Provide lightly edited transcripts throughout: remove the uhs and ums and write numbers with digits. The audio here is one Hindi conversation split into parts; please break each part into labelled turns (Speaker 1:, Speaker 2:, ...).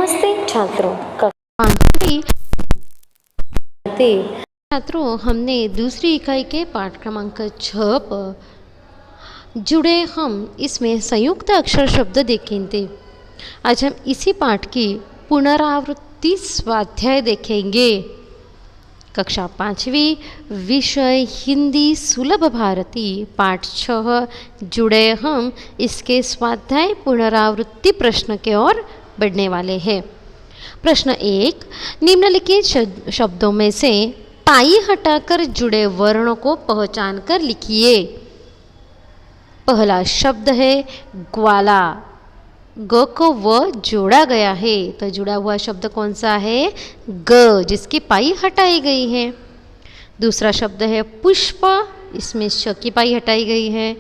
Speaker 1: नमस्ते छात्रों।
Speaker 2: छात्रों, हमने दूसरी इकाई के पाठ क्रमांक 6 पर जुड़े हम इसमें संयुक्त अक्षर शब्द देखेंगे। आज हम इसी पाठ की पुनरावृत्ति स्वाध्याय देखेंगे। कक्षा 5वीं, विषय हिंदी सुलभ भारती, पाठ 6 जुड़े हम इसके स्वाध्याय पुनरावृत्ति प्रश्न के ओर बढ़ने वाले हैं। प्रश्न 1, निम्नलिखित शब्दों में से पाई हटाकर जुड़े वर्णों को पहचान कर लिखिए। पहला शब्द है ग्वाला। ग को व जोड़ा गया है, तो जुड़ा हुआ शब्द कौन सा है? ग, जिसकी पाई हटाई गई है। दूसरा शब्द है पुष्प, इसमें श की पाई हटाई गई है।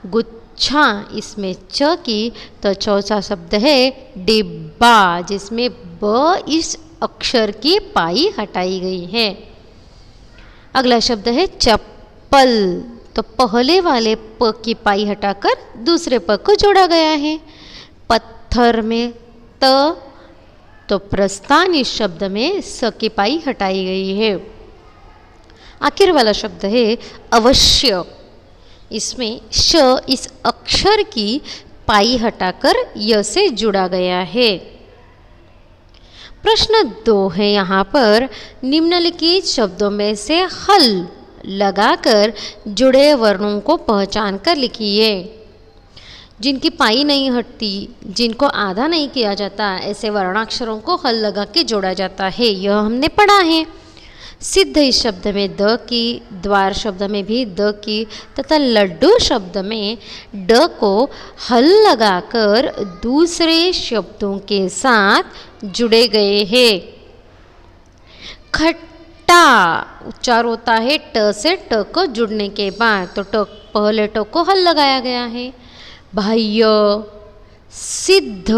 Speaker 2: गुच्छा, इसमें च की, तो चौथा शब्द है डिब्बा, जिसमें ब इस अक्षर की पाई हटाई गई है। अगला शब्द है चप्पल, तो पहले वाले प की पाई हटाकर दूसरे प को जोड़ा गया है। पत्थर में त, तो प्रस्थान इस शब्द में स की पाई हटाई गई है। आखिर वाला शब्द है अवश्य, इसमें श इस अक्षर की पाई हटाकर य से जुड़ा गया है। प्रश्न 2 है यहाँ पर, निम्नलिखित शब्दों में से हल लगाकर जुड़े वर्णों को पहचान कर लिखिए। जिनकी पाई नहीं हटती, जिनको आधा नहीं किया जाता, ऐसे वर्णाक्षरों को हल लगा के जोड़ा जाता है, यह हमने पढ़ा है। सिद्ध इस शब्द में द की, द्वार शब्द में भी द की, तथा लड्डू शब्द में ड को हल लगाकर दूसरे शब्दों के साथ जुड़े गए हैं। खट्टा उच्चार होता है ट से ट को जुड़ने के बाद, तो ट पहले ट को हल लगाया गया है। बाह्य, सिद्ध,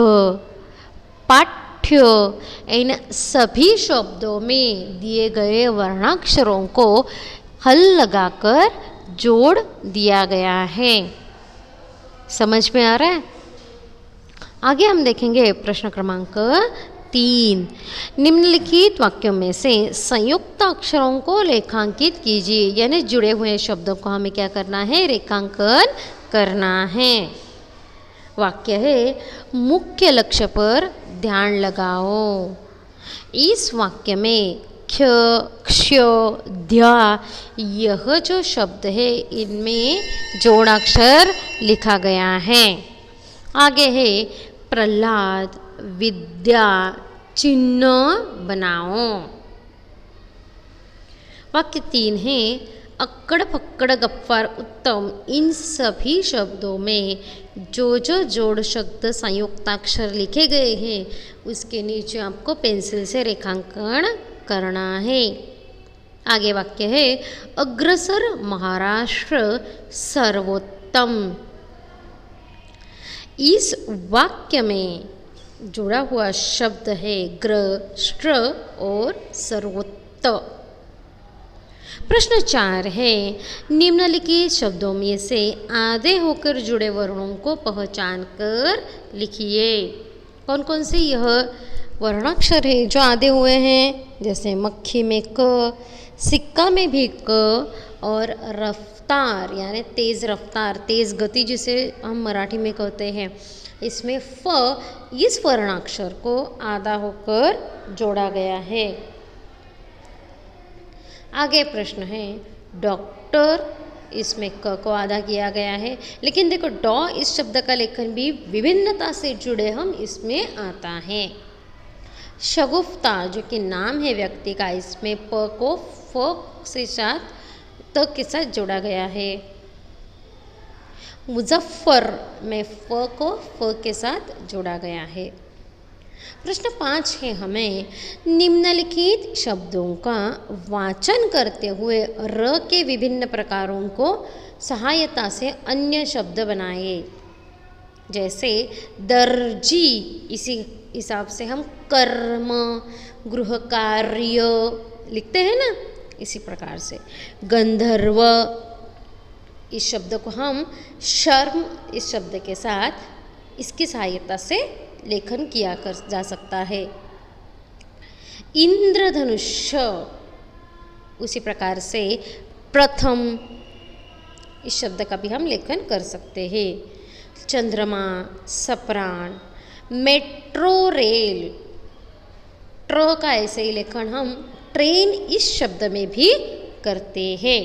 Speaker 2: पाठ्य, इन सभी शब्दों में दिए गए वर्णाक्षरों को हल लगाकर जोड़ दिया गया है। समझ में आ रहा है? आगे हम देखेंगे प्रश्न क्रमांक 3, निम्नलिखित वाक्यों में से संयुक्त अक्षरों को रेखांकित कीजिए। यानी जुड़े हुए शब्दों को हमें क्या करना है? रेखांकन करना है। वाक्य है मुख्य लक्ष्य पर ध्यान लगाओ। इस वाक्य में क्ष, क्ष, ध्या, यह जो शब्द है इनमें जोड़ाक्षर लिखा गया है। आगे है प्रहलाद, विद्या, चिन्ह बनाओ। वाक्य 3 है अक्कड़ फक्कड़ गफ्फार उत्तम। इन सभी शब्दों में जो जोड़ शब्द संयुक्ताक्षर लिखे गए हैं उसके नीचे आपको पेंसिल से रेखांकन करना है। आगे वाक्य है अग्रसर महाराष्ट्र सर्वोत्तम। इस वाक्य में जुड़ा हुआ शब्द है ग्र, स्ट्र और सर्वोत्त। प्रश्न 4 है निम्नलिखित शब्दों में से आधे होकर जुड़े वर्णों को पहचान कर लिखिए। कौन कौन से यह वर्णाक्षर है जो आधे हुए हैं? जैसे मक्खी में क, सिक्का में भी क, और रफ्तार यानी तेज़ रफ्तार, तेज़ गति जिसे हम मराठी में कहते हैं, इसमें फ इस वर्णाक्षर को आधा होकर जोड़ा गया है। आगे प्रश्न है डॉक्टर, इसमें क को आधा किया गया है, लेकिन देखो डॉ इस शब्द का लेखन भी विभिन्नता से जुड़े हम इसमें आता है। शगुफ्ता जो कि नाम है व्यक्ति का, इसमें प को फ से साथ त के साथ जोड़ा गया है। मुजफ्फर में फ को फ के साथ जोड़ा गया है। प्रश्न 5 है हमें निम्नलिखित शब्दों का वाचन करते हुए र के विभिन्न प्रकारों को सहायता से अन्य शब्द बनाए। जैसे दर्जी, इसी हिसाब से हम कर्म, गृह कार्य लिखते हैं ना, इसी प्रकार से गंधर्व, इस शब्द को हम शर्म इस शब्द के साथ इसकी सहायता से लेखन किया जा सकता है। इंद्रधनुष्य, उसी प्रकार से प्रथम इस शब्द का भी हम लेखन कर सकते हैं। चंद्रमा, सप्राण, मेट्रो रेल, ट्र का ऐसे ही लेखन हम ट्रेन इस शब्द में भी करते हैं।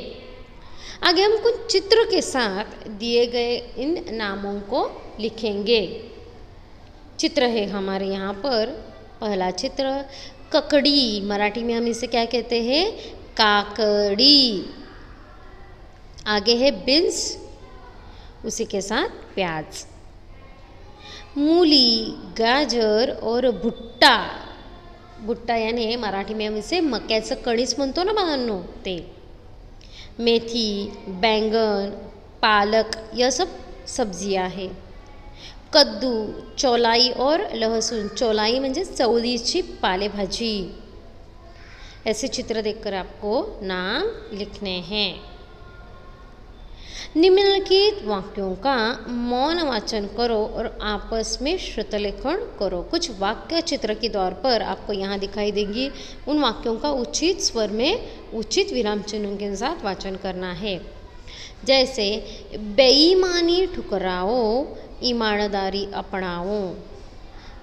Speaker 2: आगे हम कुछ चित्र के साथ दिए गए इन नामों को लिखेंगे। चित्र है हमारे यहाँ पर। पहला चित्र ककड़ी, मराठी में हम इसे क्या कहते हैं? काकड़ी। आगे है बीन्स, उसी के साथ प्याज। मूली, गाजर और भुट्टा, भुट्टा यानी मराठी में हम इसे मक्याचं कणीस म्हणतो ना बाळांनो, ते। मेथी, बैंगन, पालक, यह सब सब्जियां हैं। कद्दू, चौलाई और लहसुन, चौलाई म्हणजे चवळीची पालेभाजी। ऐसे चित्र देखकर आपको नाम लिखने हैं। निम्नलिखित वाक्यों का मौन वाचन करो और आपस में श्रुतलेखन करो। कुछ वाक्य चित्र के द्वार पर आपको यहाँ दिखाई देंगी। उन वाक्यों का उचित स्वर में उचित विराम चिन्हों के साथ वाचन करना है। जैसे बेईमानी ठुकराओ, ईमानदारी अपनाओ।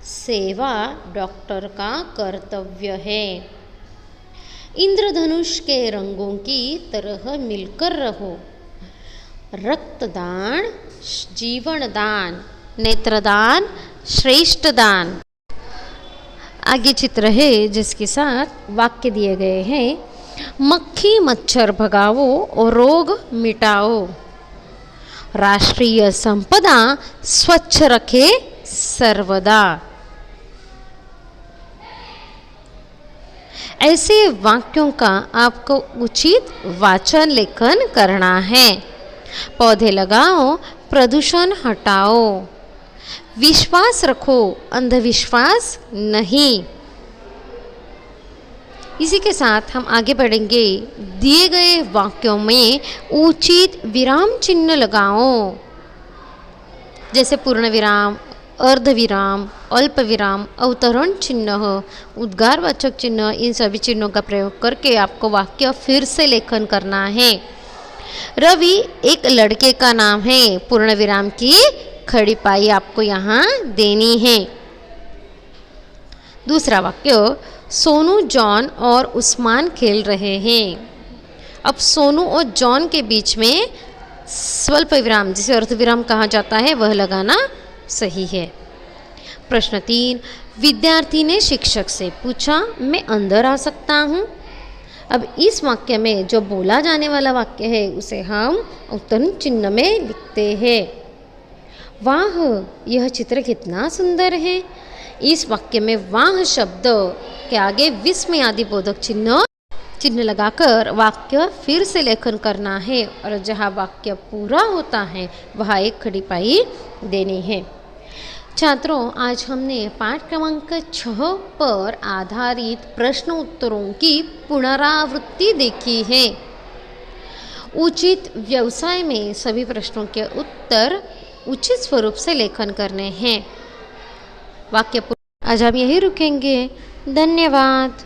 Speaker 2: सेवा डॉक्टर का कर्तव्य है। इंद्रधनुष के रंगों की तरह मिलकर रहो। रक्तदान जीवनदान, नेत्रदान श्रेष्ठदान। आगे चित्र है जिसके साथ वाक्य दिए गए हैं। मक्खी मच्छर भगाओ और रोग मिटाओ। राष्ट्रीय संपदा स्वच्छ रखे सर्वदा। ऐसे वाक्यों का आपको उचित वाचन लेखन करना है। पौधे लगाओ, प्रदूषण हटाओ। विश्वास रखो, अंधविश्वास नहीं। इसी के साथ हम आगे बढ़ेंगे। दिए गए वाक्यों में उचित विराम चिन्ह लगाओ, जैसे पूर्ण विराम, अर्ध विराम, अल्प विराम, अवतरण चिन्ह, उद्गारवाचक चिन्ह। इन सभी चिन्हों का प्रयोग करके आपको वाक्य फिर से लेखन करना है। रवि एक लड़के का नाम है। पूर्ण विराम की खड़ी पाई आपको यहाँ देनी है। दूसरा वाक्य, सोनू, जॉन और उस्मान खेल रहे हैं। अब सोनू और जॉन के बीच में स्वल्प विराम, जिसे अर्धविराम कहा जाता है, वह लगाना सही है। प्रश्न 3, विद्यार्थी ने शिक्षक से पूछा, मैं अंदर आ सकता हूँ? अब इस वाक्य में जो बोला जाने वाला वाक्य है उसे हम अवतरण चिन्ह में लिखते हैं। वाह, यह चित्र कितना सुंदर है। इस वाक्य में वाह शब्द के आगे विस्मय आदि बोधक चिन्ह लगाकर वाक्य फिर से लेखन करना है और जहाँ वाक्य पूरा होता है वहाँ एक खड़ी पाई देनी है। छात्रों, आज हमने पाठ क्रमांक 6 पर आधारित प्रश्न उत्तरों की पुनरावृत्ति देखी है। उचित व्यवसाय में सभी प्रश्नों के उत्तर उचित स्वरूप से लेखन करने हैं। वाक्य आज हम यही रुकेंगे। धन्यवाद।